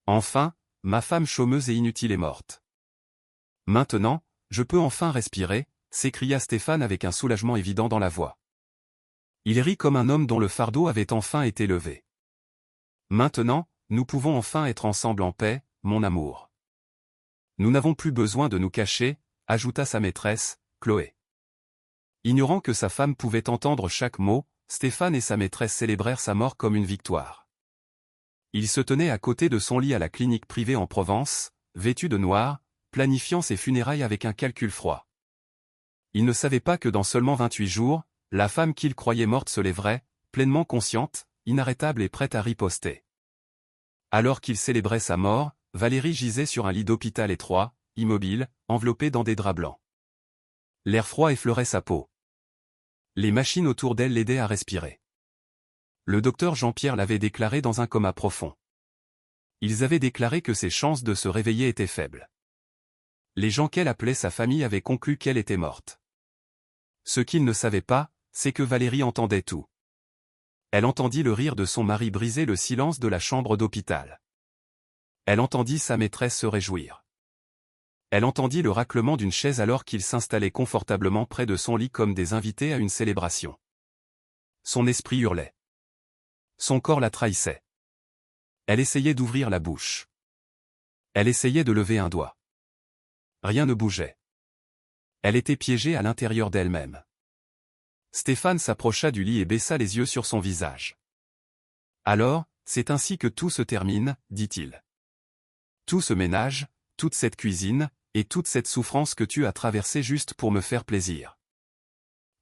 Enfin, ma femme chômeuse et inutile est morte. Maintenant, je peux enfin respirer, s'écria Stéphane avec un soulagement évident dans la voix. Il rit comme un homme dont le fardeau avait enfin été levé. Maintenant, nous pouvons enfin être ensemble en paix, mon amour. Nous n'avons plus besoin de nous cacher, ajouta sa maîtresse, Chloé. Ignorant que sa femme pouvait entendre chaque mot, Stéphane et sa maîtresse célébrèrent sa mort comme une victoire. Il se tenait à côté de son lit à la clinique privée en Provence, vêtu de noir, planifiant ses funérailles avec un calcul froid. Il ne savait pas que dans seulement 28 jours, la femme qu'il croyait morte se lèverait, pleinement consciente, inarrêtable et prête à riposter. Alors qu'il célébrait sa mort, Valérie gisait sur un lit d'hôpital étroit, immobile, enveloppée dans des draps blancs. L'air froid effleurait sa peau. Les machines autour d'elle l'aidaient à respirer. Le docteur Jean-Pierre l'avait déclaré dans un coma profond. Ils avaient déclaré que ses chances de se réveiller étaient faibles. Les gens qu'elle appelait sa famille avaient conclu qu'elle était morte. Ce qu'ils ne savaient pas, c'est que Valérie entendait tout. Elle entendit le rire de son mari briser le silence de la chambre d'hôpital. Elle entendit sa maîtresse se réjouir. Elle entendit le raclement d'une chaise alors qu'ils s'installaient confortablement près de son lit comme des invités à une célébration. Son esprit hurlait. Son corps la trahissait. Elle essayait d'ouvrir la bouche. Elle essayait de lever un doigt. Rien ne bougeait. Elle était piégée à l'intérieur d'elle-même. Stéphane s'approcha du lit et baissa les yeux sur son visage. Alors, c'est ainsi que tout se termine, dit-il. Tout ce ménage, toute cette cuisine, et toute cette souffrance que tu as traversée juste pour me faire plaisir.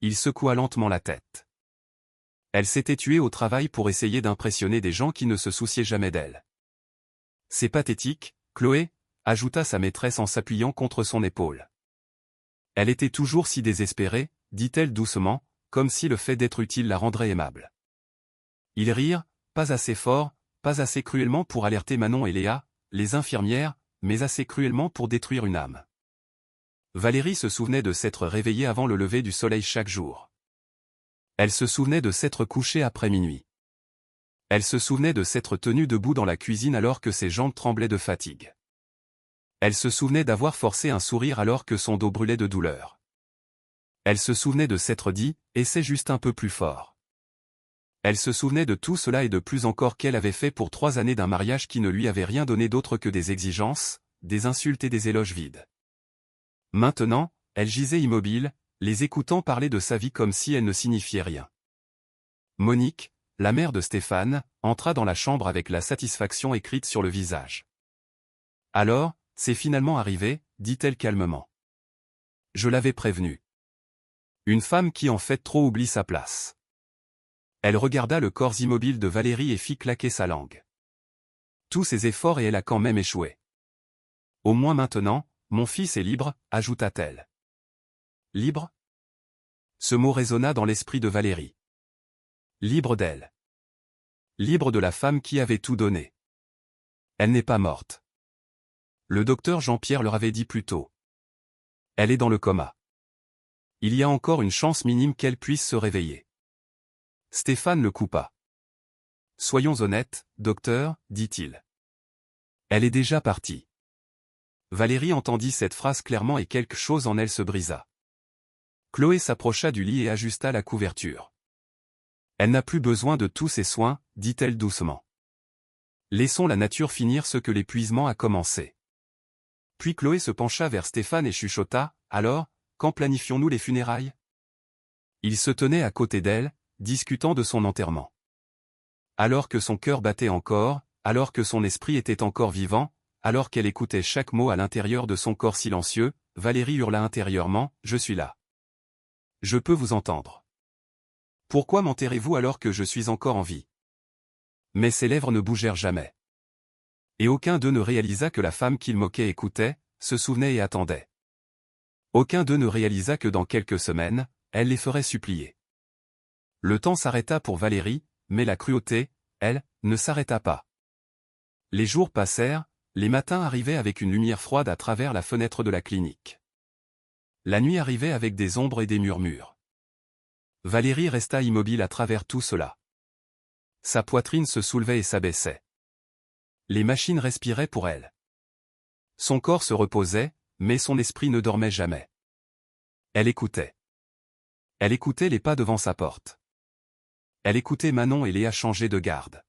Il secoua lentement la tête. Elle s'était tuée au travail pour essayer d'impressionner des gens qui ne se souciaient jamais d'elle. C'est pathétique, Chloé, ajouta sa maîtresse en s'appuyant contre son épaule. Elle était toujours si désespérée, dit-elle doucement, comme si le fait d'être utile la rendrait aimable. Ils rirent, pas assez fort, pas assez cruellement pour alerter Manon et Léa, les infirmières, mais assez cruellement pour détruire une âme. Valérie se souvenait de s'être réveillée avant le lever du soleil chaque jour. Elle se souvenait de s'être couchée après minuit. Elle se souvenait de s'être tenue debout dans la cuisine alors que ses jambes tremblaient de fatigue. Elle se souvenait d'avoir forcé un sourire alors que son dos brûlait de douleur. Elle se souvenait de s'être dit « essaie juste un peu plus fort ». Elle se souvenait de tout cela et de plus encore qu'elle avait fait pour 3 années d'un mariage qui ne lui avait rien donné d'autre que des exigences, des insultes et des éloges vides. Maintenant, elle gisait immobile, les écoutant parler de sa vie comme si elle ne signifiait rien. Monique, la mère de Stéphane, entra dans la chambre avec la satisfaction écrite sur le visage. « Alors, c'est finalement arrivé, dit-elle calmement. Je l'avais prévenu. Une femme qui en fait trop oublie sa place. » Elle regarda le corps immobile de Valérie et fit claquer sa langue. Tous ses efforts et elle a quand même échoué. Au moins maintenant, mon fils est libre, ajouta-t-elle. Libre ? Ce mot résonna dans l'esprit de Valérie. Libre d'elle. Libre de la femme qui avait tout donné. Elle n'est pas morte. Le docteur Jean-Pierre leur avait dit plus tôt. Elle est dans le coma. Il y a encore une chance minime qu'elle puisse se réveiller. Stéphane le coupa. Soyons honnêtes, docteur, dit-il. Elle est déjà partie. Valérie entendit cette phrase clairement et quelque chose en elle se brisa. Chloé s'approcha du lit et ajusta la couverture. Elle n'a plus besoin de tous ces soins, dit-elle doucement. Laissons la nature finir ce que l'épuisement a commencé. Puis Chloé se pencha vers Stéphane et chuchota, alors, quand planifions-nous les funérailles ? Il se tenait à côté d'elle, discutant de son enterrement. Alors que son cœur battait encore, alors que son esprit était encore vivant, alors qu'elle écoutait chaque mot à l'intérieur de son corps silencieux, Valérie hurla intérieurement, « Je suis là. Je peux vous entendre. Pourquoi m'enterrez-vous alors que je suis encore en vie ?» Mais ses lèvres ne bougèrent jamais. Et aucun d'eux ne réalisa que la femme qu'il moquait écoutait, se souvenait et attendait. Aucun d'eux ne réalisa que dans quelques semaines, elle les ferait supplier. Le temps s'arrêta pour Valérie, mais la cruauté, elle, ne s'arrêta pas. Les jours passèrent, les matins arrivaient avec une lumière froide à travers la fenêtre de la clinique. La nuit arrivait avec des ombres et des murmures. Valérie resta immobile à travers tout cela. Sa poitrine se soulevait et s'abaissait. Les machines respiraient pour elle. Son corps se reposait, mais son esprit ne dormait jamais. Elle écoutait. Elle écoutait les pas devant sa porte. Elle écoutait Manon et Léa changer de garde.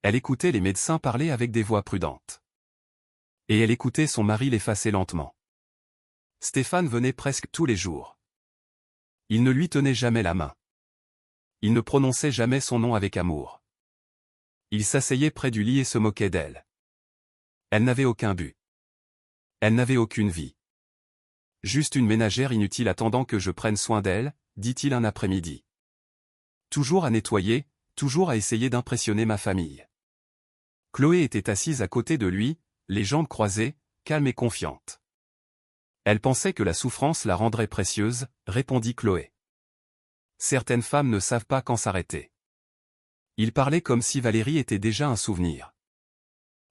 Elle écoutait les médecins parler avec des voix prudentes. Et elle écoutait son mari l'effacer lentement. Stéphane venait presque tous les jours. Il ne lui tenait jamais la main. Il ne prononçait jamais son nom avec amour. Il s'asseyait près du lit et se moquait d'elle. Elle n'avait aucun but. Elle n'avait aucune vie. Juste une ménagère inutile attendant que je prenne soin d'elle, dit-il un après-midi. Toujours à nettoyer, toujours à essayer d'impressionner ma famille. Chloé était assise à côté de lui, les jambes croisées, calme et confiante. Elle pensait que la souffrance la rendrait précieuse, répondit Chloé. Certaines femmes ne savent pas quand s'arrêter. Il parlait comme si Valérie était déjà un souvenir.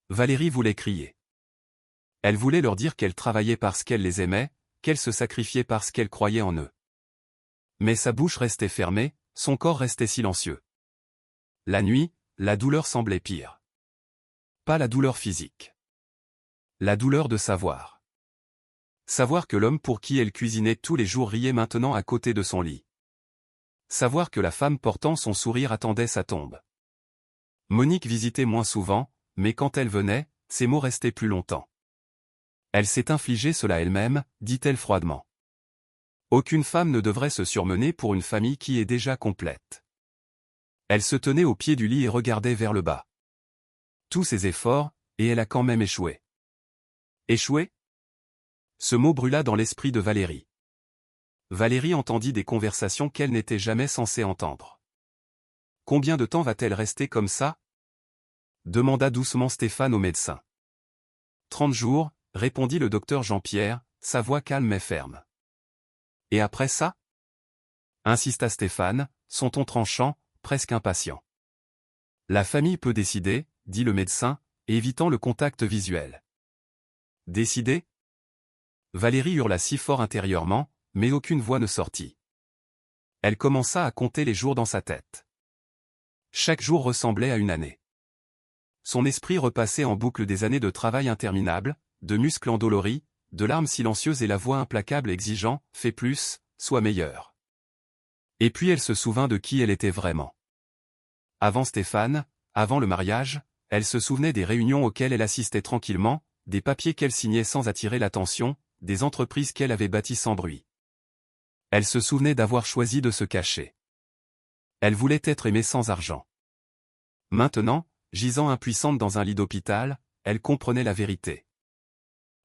Valérie voulait crier. Elle voulait leur dire qu'elle travaillait parce qu'elle les aimait, qu'elle se sacrifiait parce qu'elle croyait en eux. Mais sa bouche restait fermée, son corps restait silencieux. La nuit, la douleur semblait pire. Pas la douleur physique. La douleur de savoir. Savoir que l'homme pour qui elle cuisinait tous les jours riait maintenant à côté de son lit. Savoir que la femme portant son sourire attendait sa tombe. Monique visitait moins souvent, mais quand elle venait, ses mots restaient plus longtemps. Elle s'est infligé cela elle-même, dit-elle froidement. Aucune femme ne devrait se surmener pour une famille qui est déjà complète. Elle se tenait au pied du lit et regardait vers le bas. Tous ses efforts, et elle a quand même échoué. Échoué ? Ce mot brûla dans l'esprit de Valérie. Valérie entendit des conversations qu'elle n'était jamais censée entendre. Combien de temps va-t-elle rester comme ça ? Demanda doucement Stéphane au médecin. 30 jours, répondit le docteur Jean-Pierre, sa voix calme mais ferme. Et après ça ? Insista Stéphane, son ton tranchant, presque impatient. La famille peut décider, dit le médecin, évitant le contact visuel. Décider ? Valérie hurla si fort intérieurement, mais aucune voix ne sortit. Elle commença à compter les jours dans sa tête. Chaque jour ressemblait à une année. Son esprit repassait en boucle des années de travail interminable, de muscles endoloris, de larmes silencieuses et la voix implacable exigeant « fais plus, sois meilleur ». Et puis elle se souvint de qui elle était vraiment. Avant Stéphane, avant le mariage, elle se souvenait des réunions auxquelles elle assistait tranquillement, des papiers qu'elle signait sans attirer l'attention, des entreprises qu'elle avait bâties sans bruit. Elle se souvenait d'avoir choisi de se cacher. Elle voulait être aimée sans argent. Maintenant, gisant impuissante dans un lit d'hôpital, elle comprenait la vérité.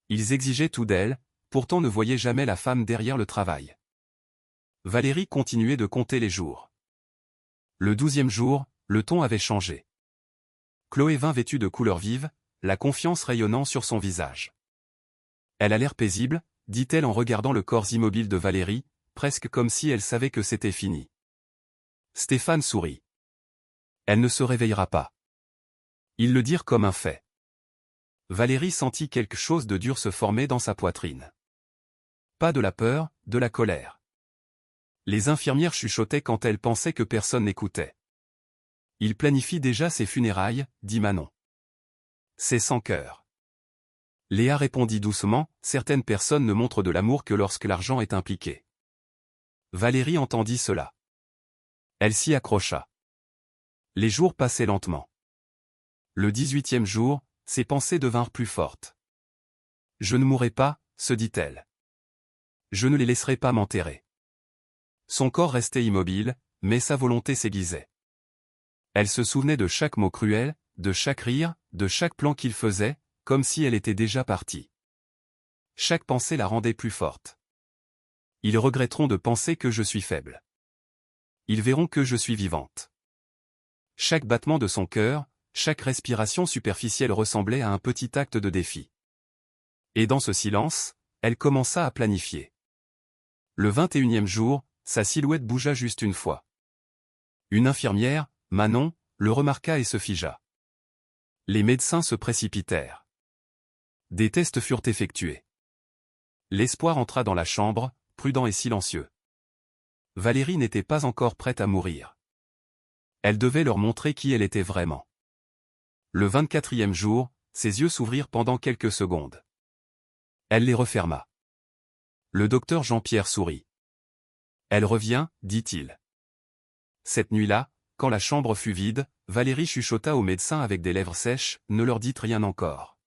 Ils exigeaient tout d'elle, pourtant ne voyaient jamais la femme derrière le travail. Valérie continuait de compter les jours. Le 12e jour, le ton avait changé. Chloé vint vêtue de couleurs vives, la confiance rayonnant sur son visage. Elle a l'air paisible, dit-elle en regardant le corps immobile de Valérie, presque comme si elle savait que c'était fini. Stéphane sourit. Elle ne se réveillera pas. Ils le dirent comme un fait. Valérie sentit quelque chose de dur se former dans sa poitrine. Pas de la peur, de la colère. Les infirmières chuchotaient quand elles pensaient que personne n'écoutait. Il planifie déjà ses funérailles, dit Manon. C'est sans cœur. Léa répondit doucement, certaines personnes ne montrent de l'amour que lorsque l'argent est impliqué. Valérie entendit cela. Elle s'y accrocha. Les jours passaient lentement. Le 18e jour, ses pensées devinrent plus fortes. Je ne mourrai pas, se dit-elle. Je ne les laisserai pas m'enterrer. Son corps restait immobile, mais sa volonté s'aiguisait. Elle se souvenait de chaque mot cruel, de chaque rire, de chaque plan qu'il faisait, comme si elle était déjà partie. Chaque pensée la rendait plus forte. Ils regretteront de penser que je suis faible. Ils verront que je suis vivante. Chaque battement de son cœur, chaque respiration superficielle ressemblait à un petit acte de défi. Et dans ce silence, elle commença à planifier. Le 21e jour, sa silhouette bougea juste une fois. Une infirmière, Manon, le remarqua et se figea. Les médecins se précipitèrent. Des tests furent effectués. L'espoir entra dans la chambre, prudent et silencieux. Valérie n'était pas encore prête à mourir. Elle devait leur montrer qui elle était vraiment. Le 24e jour, ses yeux s'ouvrirent pendant quelques secondes. Elle les referma. Le docteur Jean-Pierre sourit. Elle revient, dit-il. Cette nuit-là, quand la chambre fut vide, Valérie chuchota au médecin avec des lèvres sèches, ne leur dites rien encore.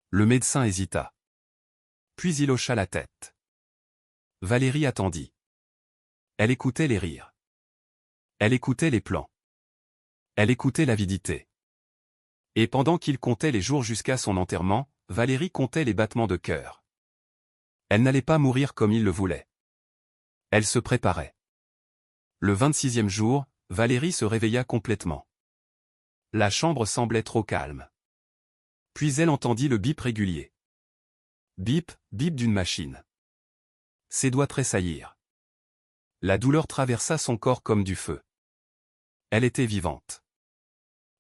Le médecin hésita. Puis il hocha la tête. Valérie attendit. Elle écoutait les rires. Elle écoutait les plans. Elle écoutait l'avidité. Et pendant qu'il comptait les jours jusqu'à son enterrement, Valérie comptait les battements de cœur. Elle n'allait pas mourir comme il le voulait. Elle se préparait. Le 26e jour, Valérie se réveilla complètement. La chambre semblait trop calme. Puis elle entendit le bip régulier. Bip, bip d'une machine. Ses doigts tressaillirent. La douleur traversa son corps comme du feu. Elle était vivante.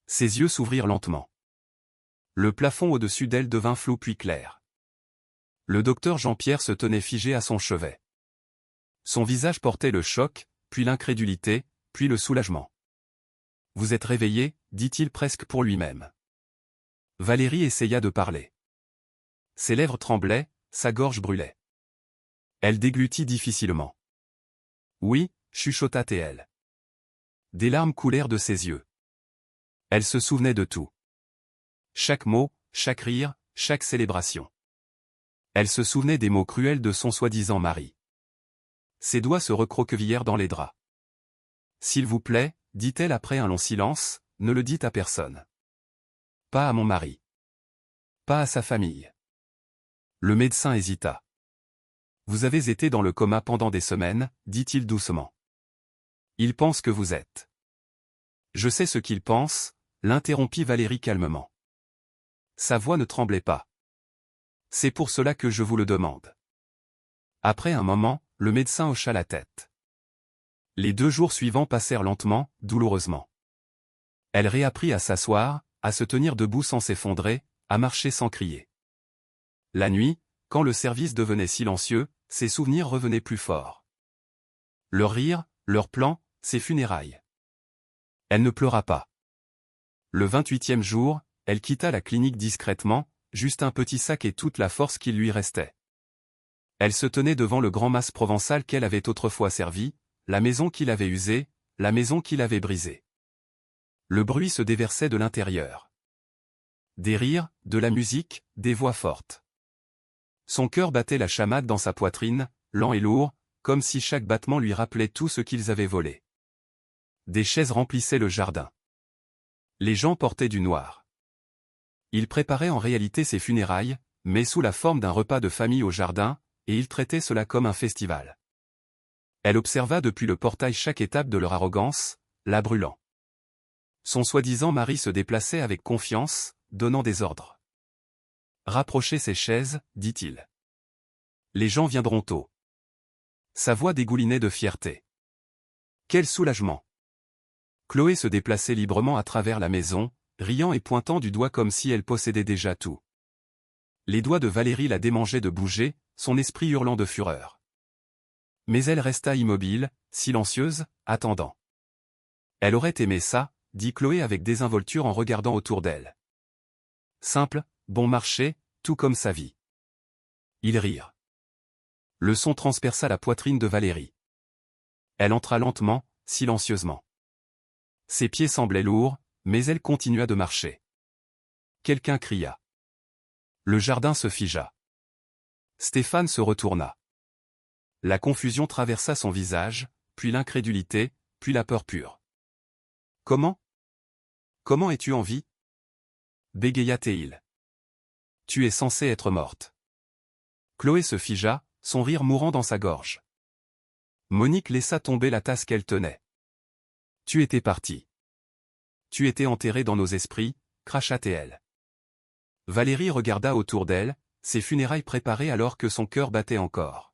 Ses yeux s'ouvrirent lentement. Le plafond au-dessus d'elle devint flou puis clair. Le docteur Jean-Pierre se tenait figé à son chevet. Son visage portait le choc, puis l'incrédulité, puis le soulagement. « Vous êtes réveillé » dit-il presque pour lui-même. Valérie essaya de parler. Ses lèvres tremblaient, sa gorge brûlait. Elle déglutit difficilement. « Oui » chuchota-t-elle. Des larmes coulèrent de ses yeux. Elle se souvenait de tout. Chaque mot, chaque rire, chaque célébration. Elle se souvenait des mots cruels de son soi-disant mari. Ses doigts se recroquevillèrent dans les draps. « S'il vous plaît » dit-elle après un long silence, « ne le dites à personne. Pas à mon mari. Pas à sa famille. » Le médecin hésita. « Vous avez été dans le coma pendant des semaines, » dit-il doucement. « Il pense que vous êtes. » « Je sais ce qu'il pense » l'interrompit Valérie calmement. Sa voix ne tremblait pas. « C'est pour cela que je vous le demande. » Après un moment, le médecin hocha la tête. Les 2 jours suivants passèrent lentement, douloureusement. Elle réapprit à s'asseoir, à se tenir debout sans s'effondrer, à marcher sans crier. La nuit, quand le service devenait silencieux, ses souvenirs revenaient plus forts. Leur rire, leurs plans, ses funérailles. Elle ne pleura pas. Le 28e jour, elle quitta la clinique discrètement, juste un petit sac et toute la force qui lui restait. Elle se tenait devant le grand mas provençal qu'elle avait autrefois servi, la maison qu'il avait usée, la maison qu'il avait brisée. Le bruit se déversait de l'intérieur. Des rires, de la musique, des voix fortes. Son cœur battait la chamade dans sa poitrine, lent et lourd, comme si chaque battement lui rappelait tout ce qu'ils avaient volé. Des chaises remplissaient le jardin. Les gens portaient du noir. Ils préparaient en réalité ses funérailles, mais sous la forme d'un repas de famille au jardin, et ils traitaient cela comme un festival. Elle observa depuis le portail chaque étape de leur arrogance, la brûlant. Son soi-disant mari se déplaçait avec confiance, donnant des ordres. « Rapprochez ces chaises » dit-il. « Les gens viendront tôt. » Sa voix dégoulinait de fierté. Quel soulagement! Chloé se déplaçait librement à travers la maison, riant et pointant du doigt comme si elle possédait déjà tout. Les doigts de Valérie la démangeaient de bouger, son esprit hurlant de fureur. Mais elle resta immobile, silencieuse, attendant. Elle aurait aimé ça, dit Chloé avec désinvolture en regardant autour d'elle. Simple, bon marché, tout comme sa vie. Ils rirent. Le son transperça la poitrine de Valérie. Elle entra lentement, silencieusement. Ses pieds semblaient lourds, mais elle continua de marcher. Quelqu'un cria. Le jardin se figea. Stéphane se retourna. La confusion traversa son visage, puis l'incrédulité, puis la peur pure. « Comment ? Comment es-tu en vie » bégaya Théil. « Tu es censée être morte. » Chloé se figea, son rire mourant dans sa gorge. Monique laissa tomber la tasse qu'elle tenait. « Tu étais partie. Tu étais enterrée dans nos esprits, » cracha Théil. Valérie regarda autour d'elle, ses funérailles préparées alors que son cœur battait encore.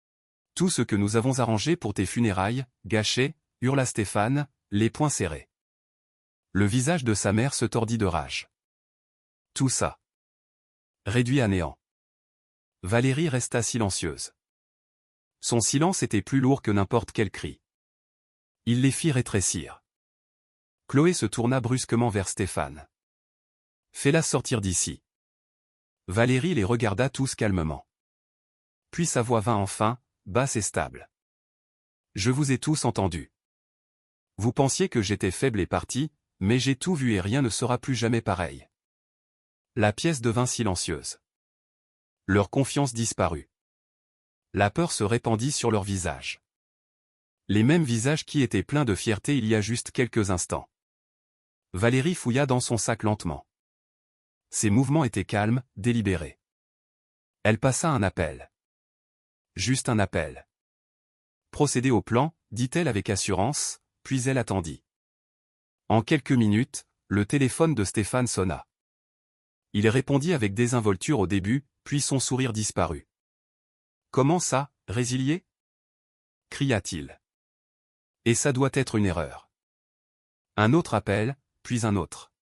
« Tout ce que nous avons arrangé pour tes funérailles, gâché » hurla Stéphane, les poings serrés. Le visage de sa mère se tordit de rage. Tout ça. Réduit à néant. Valérie resta silencieuse. Son silence était plus lourd que n'importe quel cri. Il les fit rétrécir. Chloé se tourna brusquement vers Stéphane. Fais-la sortir d'ici. Valérie les regarda tous calmement. Puis sa voix vint enfin, basse et stable. Je vous ai tous entendus. Vous pensiez que j'étais faible et parti, mais j'ai tout vu et rien ne sera plus jamais pareil. La pièce devint silencieuse. Leur confiance disparut. La peur se répandit sur leurs visages. Les mêmes visages qui étaient pleins de fierté il y a juste quelques instants. Valérie fouilla dans son sac lentement. Ses mouvements étaient calmes, délibérés. Elle passa un appel. Juste un appel. Procédez au plan, dit-elle avec assurance, puis elle attendit. En quelques minutes, le téléphone de Stéphane sonna. Il répondit avec désinvolture au début, puis son sourire disparut. « Comment ça, résilié ?» cria-t-il. « Et ça doit être une erreur. » Un autre appel, puis un autre.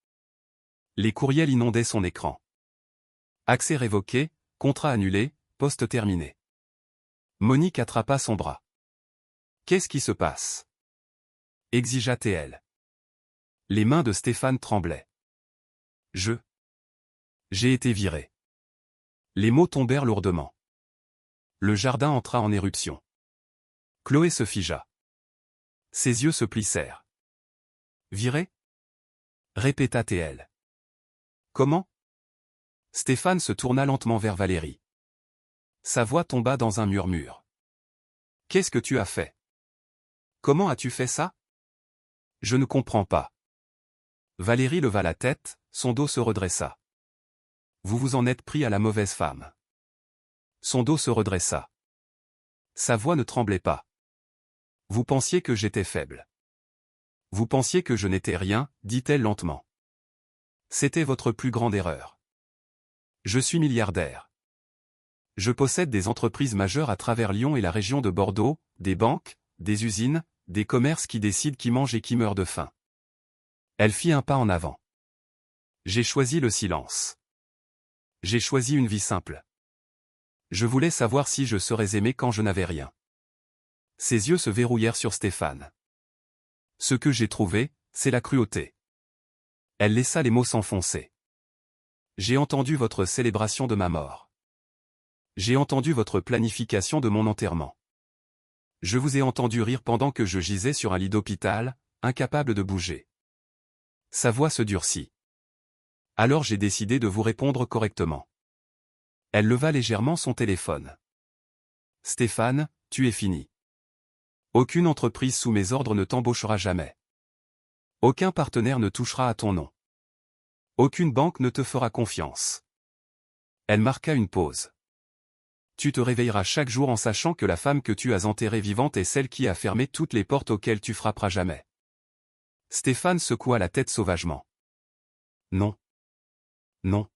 Les courriels inondaient son écran. Accès révoqué, contrat annulé, poste terminé. Monique attrapa son bras. « Qu'est-ce qui se passe ?» exigea-t-elle. Les mains de Stéphane tremblaient. « J'ai été viré. » Les mots tombèrent lourdement. Le jardin entra en éruption. Chloé se figea. Ses yeux se plissèrent. « Viré ?» répéta-t-elle. « Comment ?» Stéphane se tourna lentement vers Valérie. Sa voix tomba dans un murmure. « Qu'est-ce que tu as fait ? Comment as-tu fait ça ? Je ne comprends pas. » Valérie leva la tête, son dos se redressa. « Vous vous en êtes pris à la mauvaise femme. » Son dos se redressa. Sa voix ne tremblait pas. « Vous pensiez que j'étais faible. Vous pensiez que je n'étais rien, dit-elle lentement. C'était votre plus grande erreur. Je suis milliardaire. Je possède des entreprises majeures à travers Lyon et la région de Bordeaux, des banques, des usines, des commerces qui décident qui mange et qui meurt de faim. » Elle fit un pas en avant. J'ai choisi le silence. J'ai choisi une vie simple. Je voulais savoir si je serais aimé quand je n'avais rien. Ses yeux se verrouillèrent sur Stéphane. Ce que j'ai trouvé, c'est la cruauté. Elle laissa les mots s'enfoncer. J'ai entendu votre célébration de ma mort. J'ai entendu votre planification de mon enterrement. Je vous ai entendu rire pendant que je gisais sur un lit d'hôpital, incapable de bouger. Sa voix se durcit. Alors j'ai décidé de vous répondre correctement. Elle leva légèrement son téléphone. Stéphane, tu es fini. Aucune entreprise sous mes ordres ne t'embauchera jamais. Aucun partenaire ne touchera à ton nom. Aucune banque ne te fera confiance. Elle marqua une pause. Tu te réveilleras chaque jour en sachant que la femme que tu as enterrée vivante est celle qui a fermé toutes les portes auxquelles tu frapperas jamais. Stéphane secoua la tête sauvagement. Non. Non.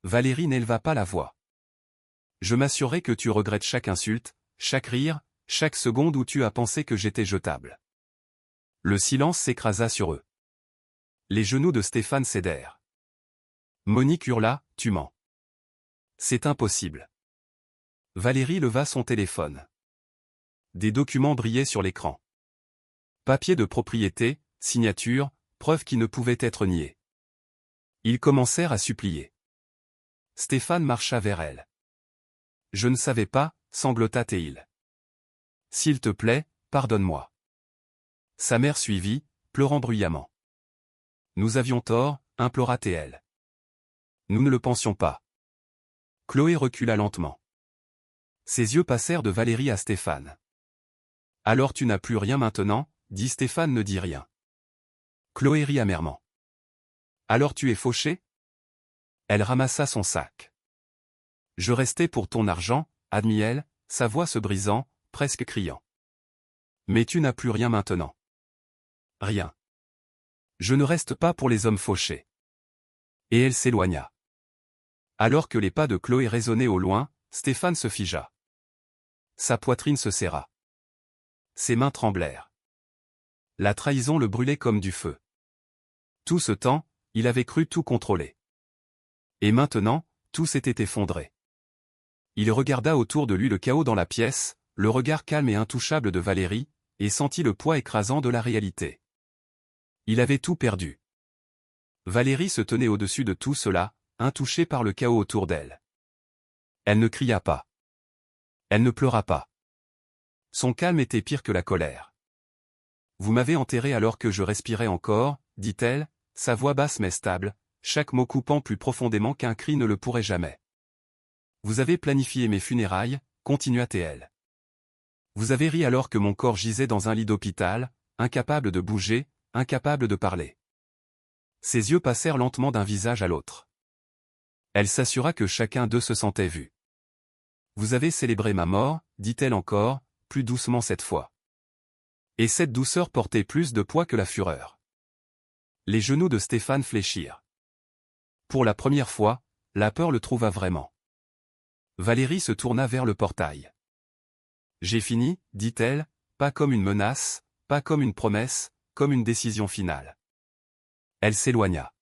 Valérie n'éleva pas la voix. Je m'assurerai que tu regrettes chaque insulte, chaque rire, chaque seconde où tu as pensé que j'étais jetable. Le silence s'écrasa sur eux. Les genoux de Stéphane cédèrent. Monique hurla, tu mens. C'est impossible. Valérie leva son téléphone. Des documents brillaient sur l'écran. Papier de propriété, signature, preuve qui ne pouvait être niée. Ils commencèrent à supplier. Stéphane marcha vers elle. Je ne savais pas, sanglota-t-il. S'il te plaît, pardonne-moi. Sa mère suivit, pleurant bruyamment. Nous avions tort, implora-t-elle. Nous ne le pensions pas. Chloé recula lentement. Ses yeux passèrent de Valérie à Stéphane. Alors tu n'as plus rien maintenant, dit Stéphane ne dit rien. Chloé rit amèrement. Alors tu es fauché ? Elle ramassa son sac. Je restais pour ton argent, admit-elle, sa voix se brisant, presque criant. Mais tu n'as plus rien maintenant. Rien. Je ne reste pas pour les hommes fauchés. Et elle s'éloigna. Alors que les pas de Chloé résonnaient au loin, Stéphane se figea. Sa poitrine se serra. Ses mains tremblèrent. La trahison le brûlait comme du feu. Tout ce temps, il avait cru tout contrôler. Et maintenant, tout s'était effondré. Il regarda autour de lui le chaos dans la pièce, le regard calme et intouchable de Valérie, et sentit le poids écrasant de la réalité. Il avait tout perdu. Valérie se tenait au-dessus de tout cela, intouchée par le chaos autour d'elle. Elle ne cria pas. Elle ne pleura pas. Son calme était pire que la colère. Vous m'avez enterré alors que je respirais encore, dit-elle, sa voix basse mais stable, chaque mot coupant plus profondément qu'un cri ne le pourrait jamais. Vous avez planifié mes funérailles, continua-t-elle. Vous avez ri alors que mon corps gisait dans un lit d'hôpital, incapable de bouger, incapable de parler. Ses yeux passèrent lentement d'un visage à l'autre. Elle s'assura que chacun d'eux se sentait vu. Vous avez célébré ma mort, dit-elle encore, plus doucement cette fois. Et cette douceur portait plus de poids que la fureur. Les genoux de Stéphane fléchirent. Pour la première fois, la peur le trouva vraiment. Valérie se tourna vers le portail. J'ai fini, dit-elle, pas comme une menace, pas comme une promesse, comme une décision finale. Elle s'éloigna.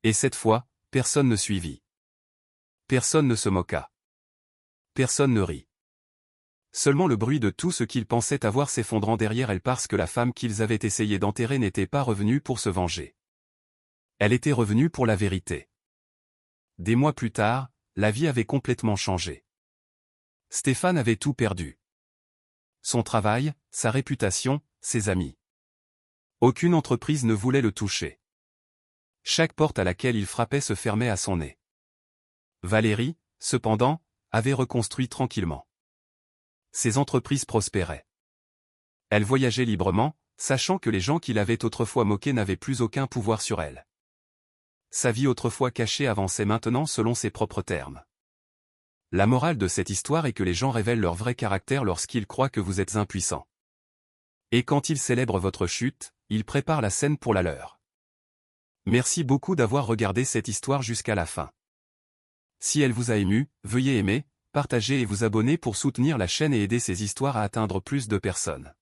Et cette fois, personne ne suivit. Personne ne se moqua. Personne ne rit. Seulement le bruit de tout ce qu'ils pensaient avoir s'effondrant derrière elle parce que la femme qu'ils avaient essayé d'enterrer n'était pas revenue pour se venger. Elle était revenue pour la vérité. Des mois plus tard, la vie avait complètement changé. Stéphane avait tout perdu. Son travail, sa réputation, ses amis. Aucune entreprise ne voulait le toucher. Chaque porte à laquelle il frappait se fermait à son nez. Valérie, cependant, avait reconstruit tranquillement. Ses entreprises prospéraient. Elle voyageait librement, sachant que les gens qui l'avaient autrefois moquée n'avaient plus aucun pouvoir sur elle. Sa vie autrefois cachée avançait maintenant selon ses propres termes. La morale de cette histoire est que les gens révèlent leur vrai caractère lorsqu'ils croient que vous êtes impuissant. Et quand ils célèbrent votre chute, ils préparent la scène pour la leur. Merci beaucoup d'avoir regardé cette histoire jusqu'à la fin. Si elle vous a ému, veuillez aimer, partager et vous abonner pour soutenir la chaîne et aider ces histoires à atteindre plus de personnes.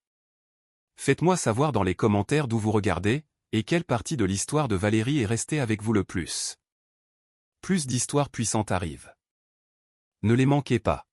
Faites-moi savoir dans les commentaires d'où vous regardez, et quelle partie de l'histoire de Valérie est restée avec vous le plus. Plus d'histoires puissantes arrivent. Ne les manquez pas.